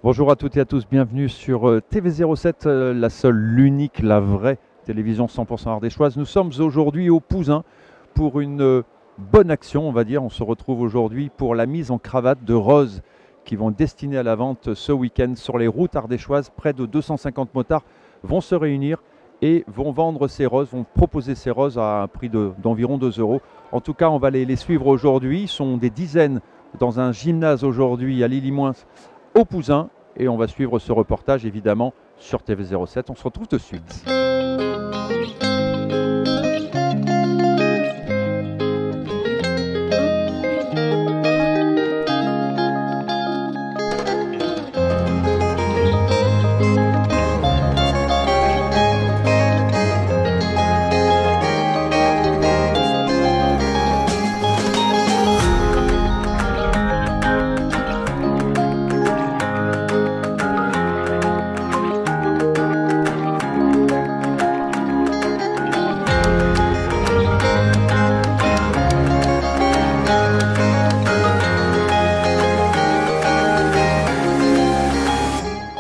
Bonjour à toutes et à tous, bienvenue sur TV07, la seule, l'unique, la vraie télévision 100% ardéchoise. Nous sommes aujourd'hui au Pouzin pour une bonne action, on va dire. On se retrouve aujourd'hui pour la mise en cravate de roses qui vont destiner à la vente ce week-end sur les routes ardéchoises. Près de 250 motards vont se réunir et vont vendre ces roses, vont proposer ces roses à un prix d'environ 2 euros. En tout cas, on va les suivre aujourd'hui. Ils sont des dizaines dans un gymnase aujourd'hui à Lille-Moins au Pouzin, et on va suivre ce reportage évidemment sur TV07. On se retrouve de suite.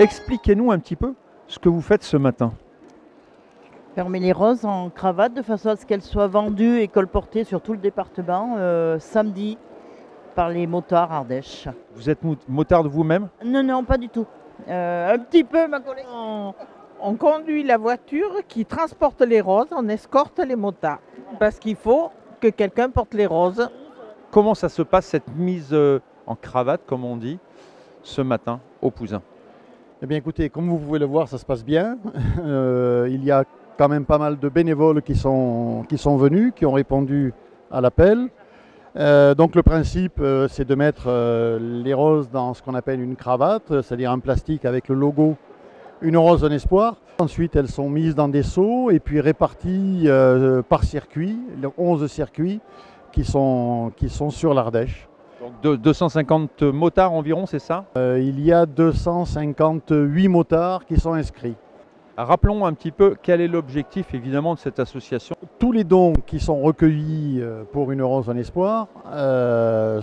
Expliquez-nous un petit peu ce que vous faites ce matin. Fermer les roses en cravate de façon à ce qu'elles soient vendues et colportées sur tout le département samedi par les motards Ardèche. Vous êtes motard de vous-même? Non, pas du tout. Un petit peu, ma collègue. On conduit la voiture qui transporte les roses, on escorte les motards. Parce qu'il faut que quelqu'un porte les roses. Comment ça se passe cette mise en cravate, comme on dit, ce matin au Pouzin? Eh bien écoutez, comme vous pouvez le voir, ça se passe bien. Il y a quand même pas mal de bénévoles qui sont venus, qui ont répondu à l'appel. Donc le principe, c'est de mettre les roses dans ce qu'on appelle une cravate, c'est-à-dire un plastique avec le logo Une rose, un espoir. Ensuite, elles sont mises dans des seaux et puis réparties par circuit, 11 circuits qui sont sur l'Ardèche. Donc 250 motards environ, c'est ça? Il y a 258 motards qui sont inscrits. Rappelons un petit peu quel est l'objectif évidemment de cette association. Tous les dons qui sont recueillis pour Une rose, un espoir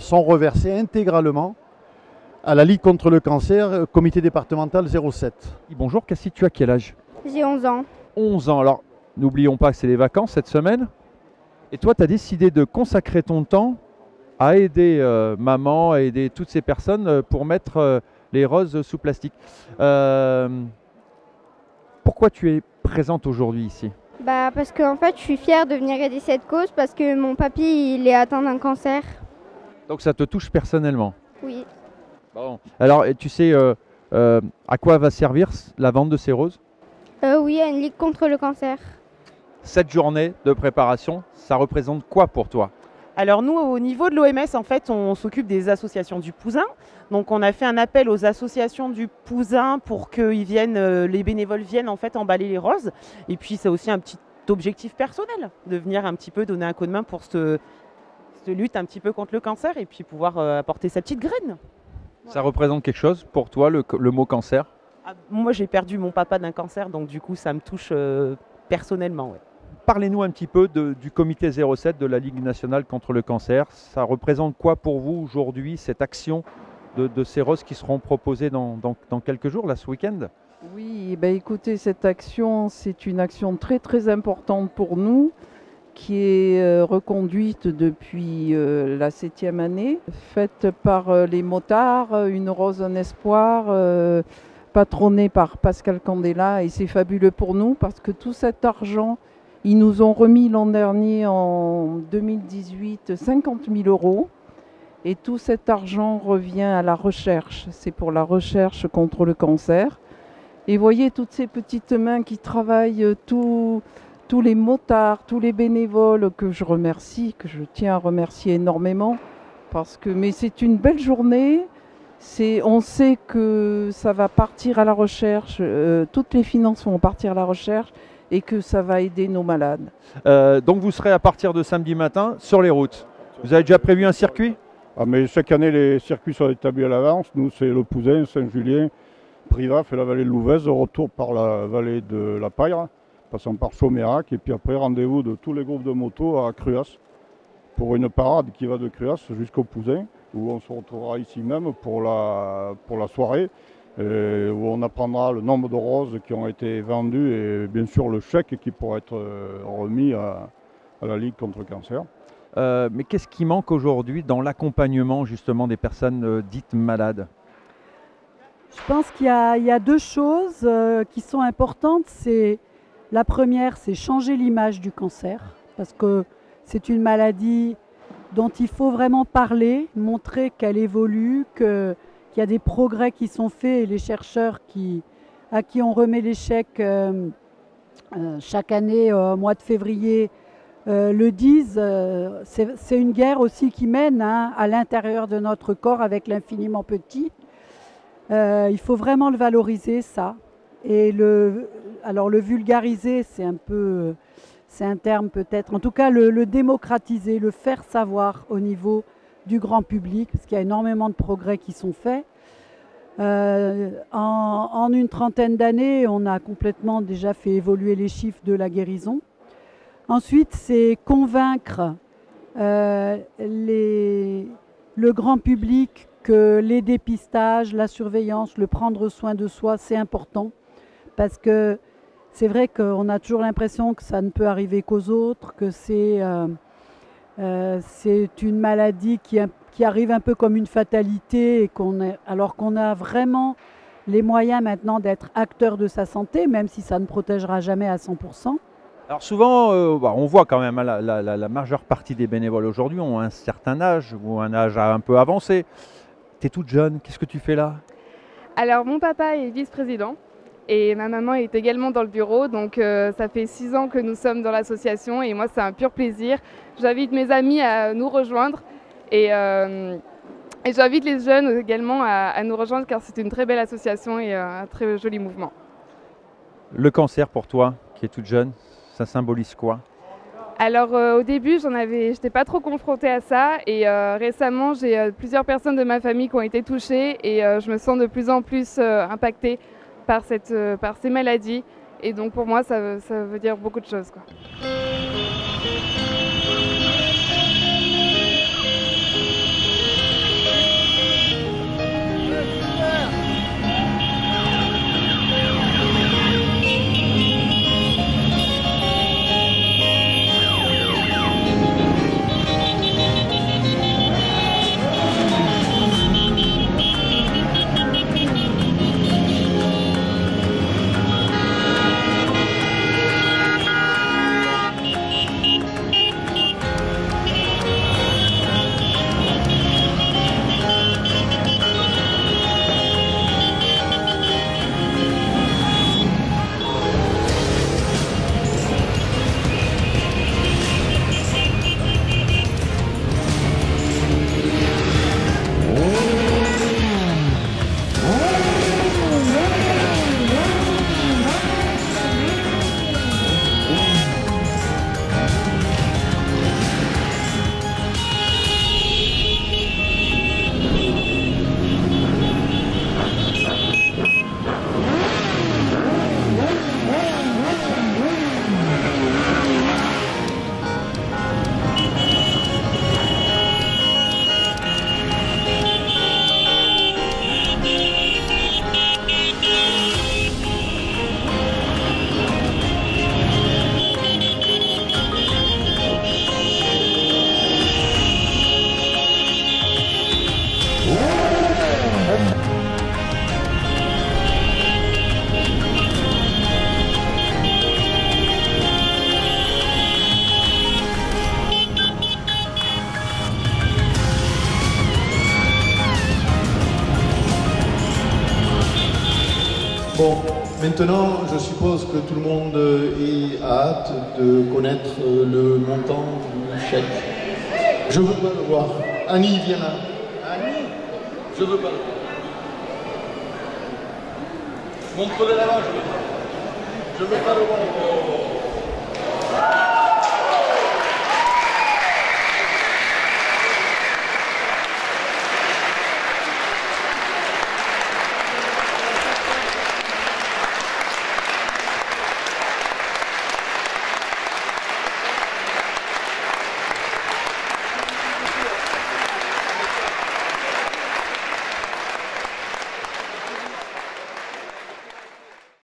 sont reversés intégralement à la Ligue contre le cancer, comité départemental 07. Bonjour Cassie, tu as quel âge? J'ai 11 ans. 11 ans, alors n'oublions pas que c'est les vacances cette semaine. Et toi, tu as décidé de consacrer ton temps à aider maman, à aider toutes ces personnes pour mettre les roses sous plastique. Pourquoi tu es présente aujourd'hui ici? Parce que en fait, je suis fière de venir aider cette cause parce que mon papy, il est atteint d'un cancer. Donc ça te touche personnellement? Oui. Bon. Alors, tu sais à quoi va servir la vente de ces roses? Oui, à une ligue contre le cancer. Cette journée de préparation, ça représente quoi pour toi? Alors nous, au niveau de l'OMS, en fait, on s'occupe des associations du Pouzin. Donc on a fait un appel aux associations du Pouzin pour que les bénévoles viennent en fait emballer les roses. Et puis c'est aussi un petit objectif personnel, de venir un petit peu donner un coup de main pour cette lutte un petit peu contre le cancer et puis pouvoir apporter sa petite graine. Ça représente quelque chose pour toi, le mot cancer? Moi j'ai perdu mon papa d'un cancer, donc du coup ça me touche personnellement. Ouais. Parlez-nous un petit peu du comité 07 de la Ligue nationale contre le cancer. Ça représente quoi pour vous aujourd'hui, cette action de ces roses qui seront proposées dans quelques jours, là, ce week-end? Oui, écoutez, cette action, c'est une action très très importante pour nous, qui est reconduite depuis la 7e année, faite par les motards, Une rose, un espoir, patronnée par Pascal Candela, et c'est fabuleux pour nous parce que tout cet argent, ils nous ont remis l'an dernier, en 2018, 50 000 euros. Et tout cet argent revient à la recherche. C'est pour la recherche contre le cancer. Et voyez toutes ces petites mains qui travaillent, tous les motards, tous les bénévoles que je remercie, que je tiens à remercier énormément. Mais c'est une belle journée. On sait que ça va partir à la recherche. Toutes les finances vont partir à la recherche. Et que ça va aider nos malades. Donc vous serez à partir de samedi matin sur les routes. Vous avez déjà prévu un circuit? Mais chaque année, les circuits sont établis à l'avance. Nous, c'est le Pouzin, Saint-Julien, Privaf et la vallée de Louvèze, retour par la vallée de la Paille, passant par Chaumérac, et puis après rendez-vous de tous les groupes de motos à Cruas, pour une parade qui va de Cruas jusqu'au Pouzin, où on se retrouvera ici même pour la soirée. où on apprendra le nombre de roses qui ont été vendues et bien sûr le chèque qui pourra être remis à la Ligue contre le cancer. Mais qu'est-ce qui manque aujourd'hui dans l'accompagnement justement des personnes dites malades? Je pense qu'il y a deux choses qui sont importantes. La première, c'est changer l'image du cancer, parce que c'est une maladie dont il faut vraiment parler, montrer qu'elle évolue, qu'il y a des progrès qui sont faits, et les chercheurs à qui on remet les chèques chaque année au mois de février le disent. C'est une guerre aussi qui mène à l'intérieur de notre corps avec l'infiniment petit. Il faut vraiment le valoriser, ça. Et alors le vulgariser, c'est un terme peut-être, en tout cas le démocratiser, le faire savoir au niveau du grand public, parce qu'il y a énormément de progrès qui sont faits. En une trentaine d'années, on a complètement déjà fait évoluer les chiffres de la guérison. Ensuite, c'est convaincre le grand public que les dépistages, la surveillance, le prendre soin de soi, c'est important. Parce que c'est vrai qu'on a toujours l'impression que ça ne peut arriver qu'aux autres, que c'est une maladie qui arrive un peu comme une fatalité, et alors qu'on a vraiment les moyens maintenant d'être acteur de sa santé, même si ça ne protégera jamais à 100%. Alors souvent, on voit quand même la majeure partie des bénévoles aujourd'hui ont un certain âge ou un âge un peu avancé. Tu es toute jeune, qu'est-ce que tu fais là? Alors mon papa est vice-président et ma maman est également dans le bureau, donc ça fait 6 ans que nous sommes dans l'association et moi c'est un pur plaisir. J'invite mes amis à nous rejoindre et j'invite les jeunes également à nous rejoindre car c'est une très belle association et un très joli mouvement. Le cancer pour toi, qui est toute jeune, ça symbolise quoi? Alors au début, j'étais pas trop confrontée à ça et récemment, j'ai plusieurs personnes de ma famille qui ont été touchées et je me sens de plus en plus impactée par ces maladies et donc pour moi, ça veut dire beaucoup de choses, quoi. Bon, maintenant, je suppose que tout le monde est hâte de connaître le montant du chèque. Je veux pas le voir. Annie, viens là. Annie, je veux pas le voir. Montre-le là-bas, je veux pas le voir.